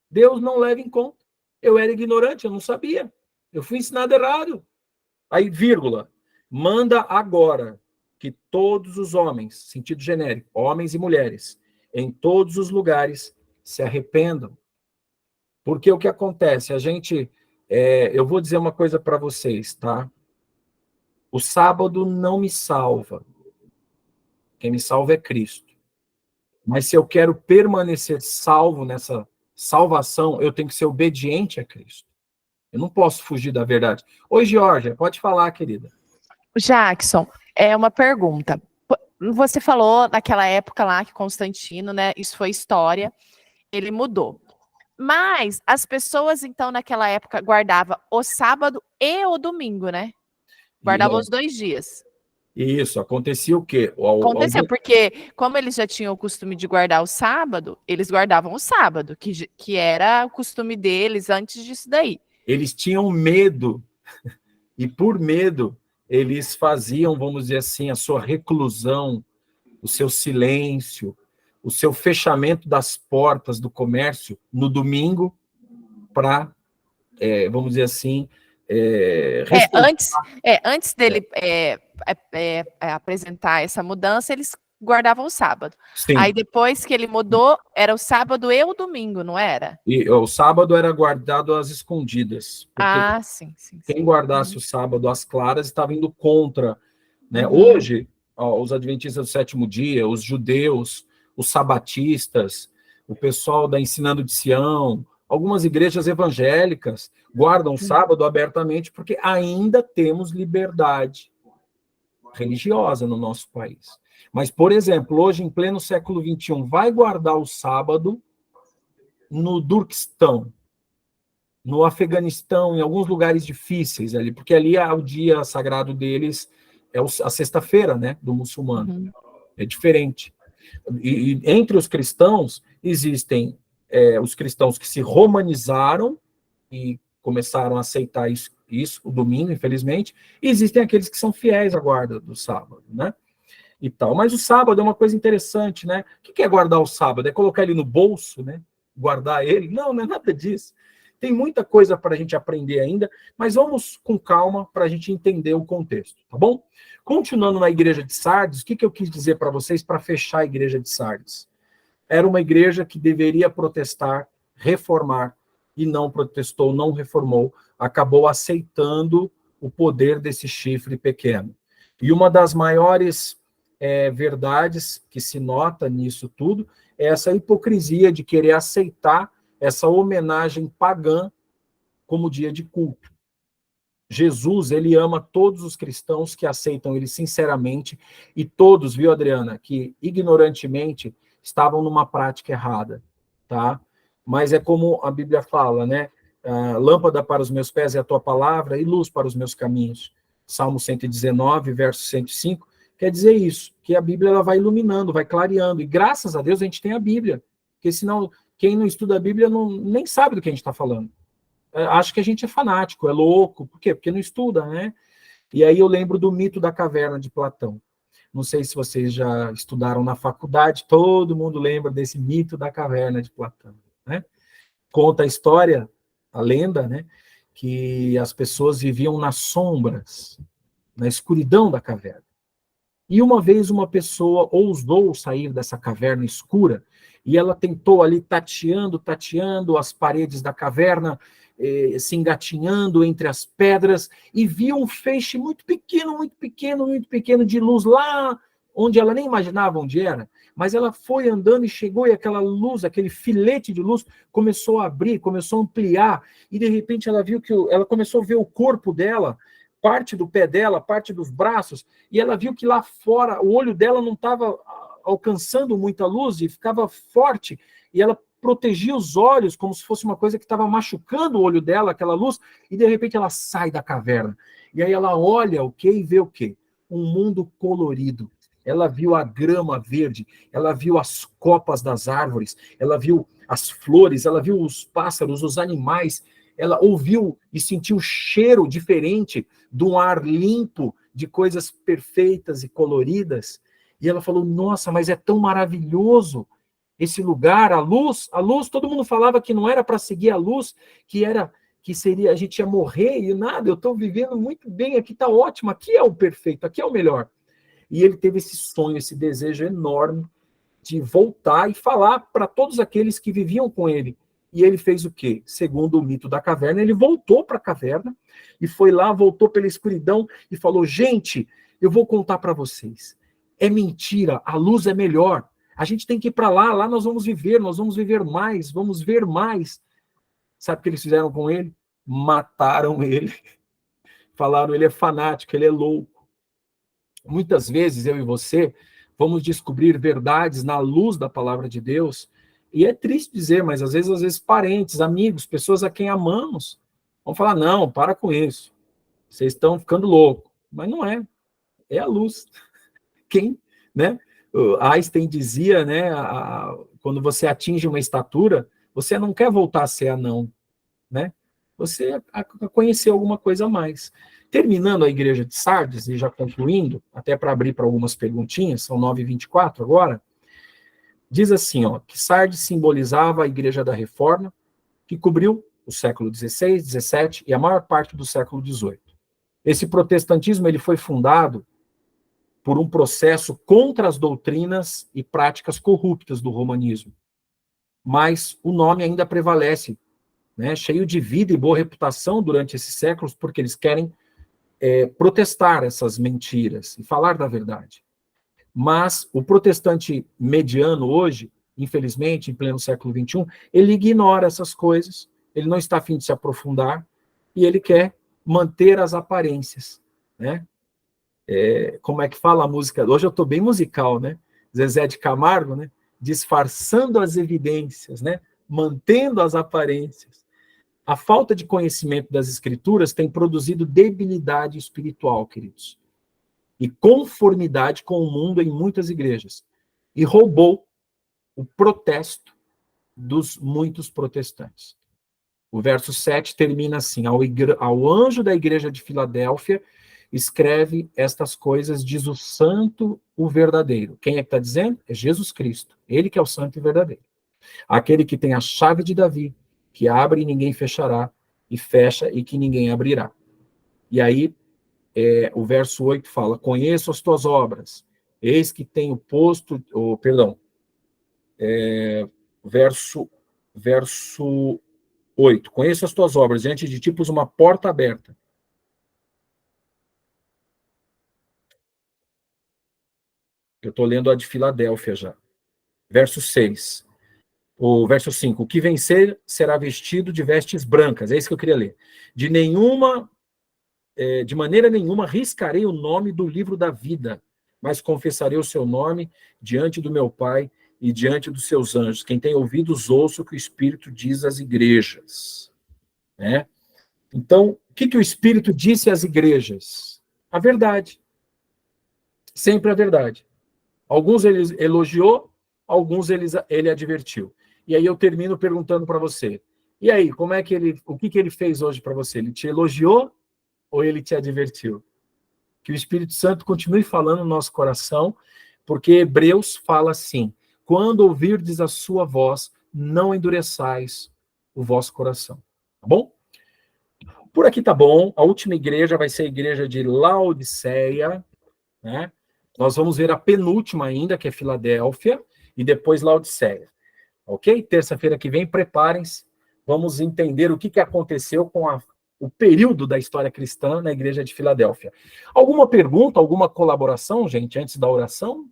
Deus não leva em conta. Eu era ignorante, eu não sabia. Eu fui ensinado errado. Aí, vírgula, manda agora que todos os homens, sentido genérico, homens e mulheres, em todos os lugares, se arrependam. Porque o que acontece? A gente, eu vou dizer uma coisa para vocês, tá? O sábado não me salva. Quem me salva é Cristo. Mas se eu quero permanecer salvo nessa salvação, eu tenho que ser obediente a Cristo. Eu não posso fugir da verdade. Oi, Georgia, pode falar, querida. Jackson, é uma pergunta. Você falou naquela época lá que Constantino, né? Isso foi história, ele mudou. Mas as pessoas, então, naquela época, guardavam o sábado e o domingo, né? Guardavam os 2 dias. Isso, acontecia o quê? Aconteceu, porque como eles já tinham o costume de guardar o sábado, eles guardavam o sábado, que era o costume deles antes disso daí. Eles tinham medo, e por medo, eles faziam, vamos dizer assim, a sua reclusão, o seu silêncio, o seu fechamento das portas do comércio no domingo para, vamos dizer assim... Antes dele apresentar essa mudança, eles guardavam o sábado. Sim. Aí depois que ele mudou, era o sábado e o domingo, não era? E o sábado era guardado às escondidas. Sim. Quem guardasse o sábado às claras estava indo contra. Né? Hoje, os adventistas do sétimo dia, os judeus, os sabatistas, o pessoal da Ensinando de Sião, algumas igrejas evangélicas guardam o sábado abertamente porque ainda temos liberdade religiosa no nosso país. Mas, por exemplo, hoje, em pleno século XXI, vai guardar o sábado no Turquestão, no Afeganistão, em alguns lugares difíceis ali, porque ali o dia sagrado deles é a sexta-feira, né, do muçulmano. É diferente. E entre os cristãos, existem os cristãos que se romanizaram e começaram a aceitar isso o domingo, infelizmente, e existem aqueles que são fiéis à guarda do sábado, né? E tal. Mas o sábado é uma coisa interessante, né? O que é guardar o sábado? É colocar ele no bolso, né? Guardar ele? Não é nada disso. Tem muita coisa para a gente aprender ainda, mas vamos com calma para a gente entender o contexto, tá bom? Continuando na igreja de Sardes, o que eu quis dizer para vocês para fechar a igreja de Sardes? Era uma igreja que deveria protestar, reformar, e não protestou, não reformou, acabou aceitando o poder desse chifre pequeno. E uma das maiores verdades que se nota nisso tudo é essa hipocrisia de querer aceitar essa homenagem pagã como dia de culto. Jesus, ele ama todos os cristãos que aceitam ele sinceramente, e todos, viu, Adriana, que ignorantemente estavam numa prática errada, tá? Mas é como a Bíblia fala, né? lâmpada para os meus pés é a tua palavra e luz para os meus caminhos. Salmo 119, verso 105, quer dizer isso, que a Bíblia ela vai iluminando, vai clareando, e graças a Deus a gente tem a Bíblia, porque senão quem não estuda a Bíblia nem sabe do que a gente está falando. Acho que a gente é fanático, é louco, por quê? Porque não estuda, né? E aí eu lembro do mito da caverna de Platão. Não sei se vocês já estudaram na faculdade, todo mundo lembra desse mito da caverna de Platão, né? Conta a história, a lenda, né? Que as pessoas viviam nas sombras, na escuridão da caverna. E uma vez uma pessoa ousou sair dessa caverna escura, e ela tentou ali tateando as paredes da caverna, se engatinhando entre as pedras, e viu um feixe muito pequeno de luz lá onde ela nem imaginava onde era, mas ela foi andando e chegou, e aquela luz, aquele filete de luz, começou a abrir, começou a ampliar, e de repente ela viu que ela começou a ver o corpo dela, parte do pé dela, parte dos braços, e ela viu que lá fora o olho dela não estava alcançando muita luz e ficava forte, e ela protegia os olhos como se fosse uma coisa que estava machucando o olho dela, aquela luz, e de repente ela sai da caverna. E aí ela olha o quê e vê o quê? Um mundo colorido. Ela viu a grama verde, ela viu as copas das árvores, ela viu as flores, ela viu os pássaros, os animais, ela ouviu e sentiu o cheiro diferente de um ar limpo, de coisas perfeitas e coloridas. E ela falou, nossa, mas é tão maravilhoso esse lugar, a luz, todo mundo falava que não era para seguir a luz, que seria, a gente ia morrer, e nada, eu estou vivendo muito bem, aqui está ótimo, aqui é o perfeito, aqui é o melhor. E ele teve esse sonho, esse desejo enorme de voltar e falar para todos aqueles que viviam com ele. E ele fez o quê? Segundo o mito da caverna, ele voltou para a caverna e foi lá, voltou pela escuridão e falou, gente, eu vou contar para vocês. É mentira, a luz é melhor. A gente tem que ir para lá nós vamos viver mais, vamos ver mais. Sabe o que eles fizeram com ele? Mataram ele. Falaram, ele é fanático, ele é louco. Muitas vezes, eu e você, vamos descobrir verdades na luz da palavra de Deus, e é triste dizer, mas às vezes parentes, amigos, pessoas a quem amamos, vão falar, não, para com isso, vocês estão ficando loucos. Mas não é, é a luz. Quem, né? Einstein dizia, né, quando você atinge uma estatura, você não quer voltar a ser anão, né? Você conheceu alguma coisa a mais. Terminando a igreja de Sardes, e já concluindo, até para abrir para algumas perguntinhas, são 9h24 agora, diz assim, ó, que Sardes simbolizava a igreja da Reforma, que cobriu o século XVI, XVII e a maior parte do século XVIII. Esse protestantismo ele foi fundado por um processo contra as doutrinas e práticas corruptas do romanismo. Mas o nome ainda prevalece, né, cheio de vida e boa reputação durante esses séculos, porque eles querem protestar essas mentiras e falar da verdade. Mas o protestante mediano hoje, infelizmente, em pleno século XXI, ele ignora essas coisas, ele não está a fim de se aprofundar, e ele quer manter as aparências, né? Como é que fala a música? Hoje eu estou bem musical, né? Zezé de Camargo, né? Disfarçando as evidências, né? Mantendo as aparências. A falta de conhecimento das escrituras tem produzido debilidade espiritual, queridos, e conformidade com o mundo em muitas igrejas, e roubou o protesto dos muitos protestantes. O verso 7 termina assim, ao anjo da igreja de Filadélfia, escreve estas coisas, diz o santo, o verdadeiro. Quem é que está dizendo? É Jesus Cristo, ele que é o santo e verdadeiro. Aquele que tem a chave de Davi, que abre e ninguém fechará, e fecha e que ninguém abrirá. E aí, o verso 8 fala, conheço as tuas obras, eis que tenho posto, verso 8, conheço as tuas obras, diante de ti pus uma porta aberta. Eu estou lendo a de Filadélfia já. Verso 6. O verso 5. O que vencer será vestido de vestes brancas. É isso que eu queria ler. De maneira nenhuma riscarei o nome do livro da vida, mas confessarei o seu nome diante do meu Pai e diante dos seus anjos. Quem tem ouvidos, ouça o que o Espírito diz às igrejas. né? Então, o que o Espírito disse às igrejas? A verdade. Sempre a verdade. Alguns ele elogiou, alguns ele advertiu. E aí eu termino perguntando para você. E aí, o que ele fez hoje para você? Ele te elogiou ou ele te advertiu? Que o Espírito Santo continue falando no nosso coração, porque Hebreus fala assim: quando ouvirdes a sua voz, não endureçais o vosso coração. Tá bom? Por aqui tá bom. A última igreja vai ser a igreja de Laodiceia, né? Nós vamos ver a penúltima ainda, que é Filadélfia, e depois Laodiceia. Ok? Terça-feira que vem, preparem-se. Vamos entender o que aconteceu com o período da história cristã na igreja de Filadélfia. Alguma pergunta, alguma colaboração, gente, antes da oração?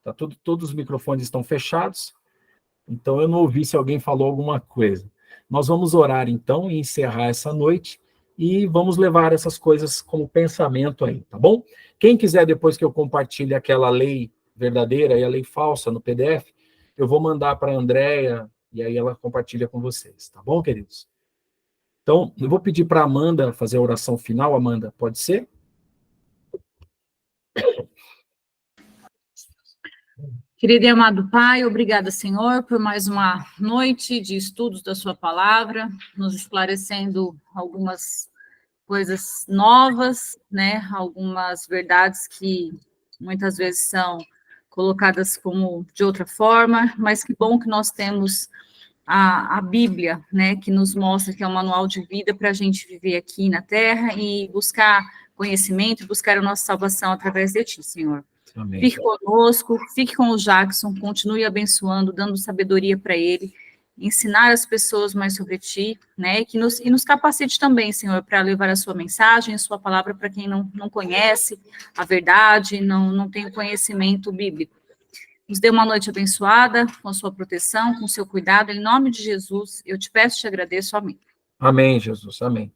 Tá todos os microfones estão fechados, então eu não ouvi se alguém falou alguma coisa. Nós vamos orar, então, e encerrar essa noite, e vamos levar essas coisas como pensamento aí, tá bom? Quem quiser, depois que eu compartilhe aquela lei verdadeira e a lei falsa no PDF, eu vou mandar para a Andréia, e aí ela compartilha com vocês, tá bom, queridos? Então, eu vou pedir para a Amanda fazer a oração final. Amanda, pode ser? Querido e amado Pai, obrigada, Senhor, por mais uma noite de estudos da sua palavra, nos esclarecendo algumas coisas novas, né? Algumas verdades que muitas vezes são colocadas como de outra forma, mas que bom que nós temos a Bíblia, né? Que nos mostra que é um manual de vida para a gente viver aqui na Terra e buscar conhecimento, buscar a nossa salvação através de Ti, Senhor. Amém. Fique conosco, fique com o Jackson, continue abençoando, dando sabedoria para ele, ensinar as pessoas mais sobre ti, né, e nos capacite também, Senhor, para levar a sua mensagem, a sua palavra para quem não conhece a verdade, não tem o conhecimento bíblico. Nos dê uma noite abençoada, com a sua proteção, com o seu cuidado, em nome de Jesus, eu te peço e te agradeço, amém. Amém, Jesus, amém.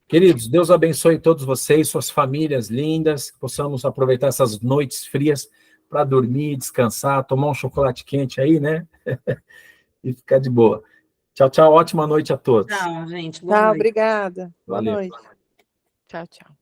Queridos, Deus abençoe todos vocês, suas famílias lindas, que possamos aproveitar essas noites frias para dormir, descansar, tomar um chocolate quente aí, né? E ficar de boa. Tchau, tchau, ótima noite a todos. Tchau, gente. Boa Tá, noite. obrigada. Boa Valeu. noite. Tchau, tchau.